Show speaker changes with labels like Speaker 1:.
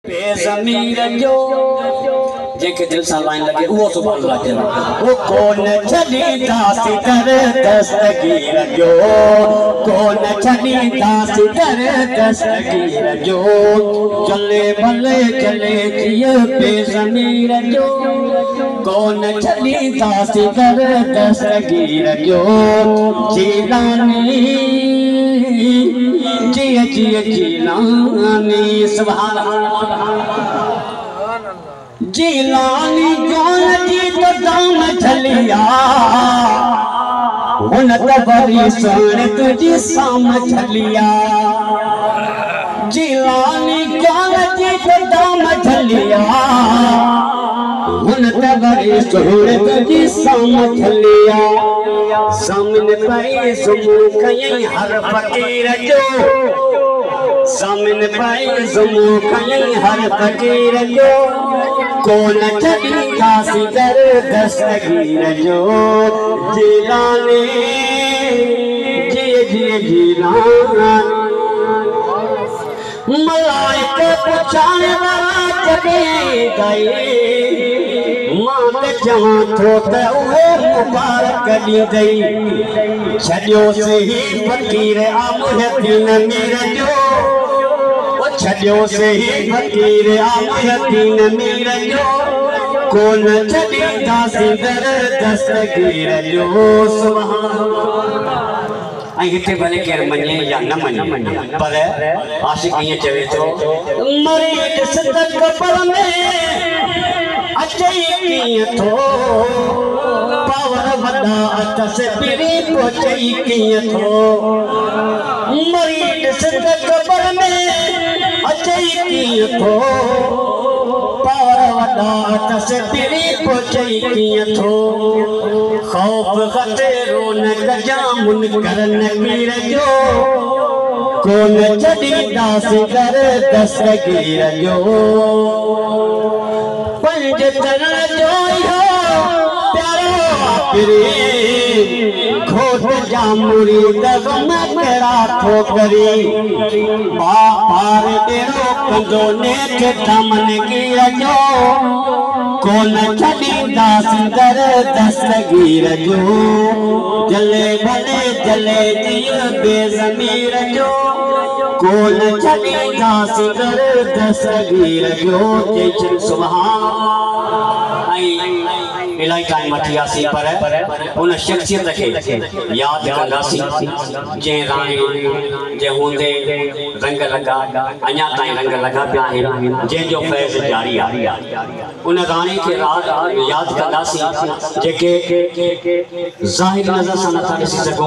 Speaker 1: ज़मीर जो जेके दिल सां लाइन लगे वो सुभान अल्लाह के वो कौन छॾींदा सिदर दस्तगीर जो कौन छॾींदा सिदर दस्तगीर जो चले भले चले जिए बेज़मीर जो कौन छॾींदा सिदर दस्तगीर जो जीलानी जिए जिए जीलानी सुभान अल्लाह जीलानी जान जी तो दाम छलिया हुन तबरी सोने तुझी साम छलिया जीलानी जान जी तो दाम छलिया हुन तबरी सोने तुझी साम छलिया सामने पाई सुमू कई हर फकीर जो सामने पाई सुमू कई हर फकीर जो कौन छॾींदा सिदर दस्तगीर जो जीलानी जिए जिए जीलानी मलाइका पुछाने वाला जॾहिं गई मां त चवां थो त उहे मुबारक ॾींदई छॾियोसीं ही फकीर आमुयतीन मीर जो छॾियो से ही फकीर आमुयतीन मीर जो कौन छॾींदा सिदर दस्तगीर जो सुभान अल्लाह। ऐं हिते भले केरु मञे या न मञे पर आशिक़ ईअं चवे थो मरीद सिदक पर में अचई कीअं थो पावर वॾा अथस पिरी पहुचई कीअं थो मरीद सिदक पर में अचई कीअं थो पावर वॾा अथस पिरी पहुचई कीअं थो ख़ौफ़ ख़तरो न कजां मुनकर नकीर जो कौन छॾींदा सिदर दस्तगीर जो पंज चरण जो इहो प्यारो आखिरी खोट जा मुरीद गम कहिड़ा थो करी बार ॾेरो कंदो नेठ दामनगीर जो कौन छॾींदा सिदर दस्तगीर जो जले भले जले जिए बेज़मीर जो कौन छॾींदा सिदर दस्तगीर जो जय सुभान इलाही टाइम वठी पर उन शख्सियत खे यादि कंदासीं जंहिं राणी जे हूंदे रंग लॻा अञा ताईं रंग लॻा पिया आहिनि जंहिंजो फैज़ जारी आहे उन राणी खे यादि कंदासीं जेके ज़ाहिर नज़र सां नथा ॾिसी सघूं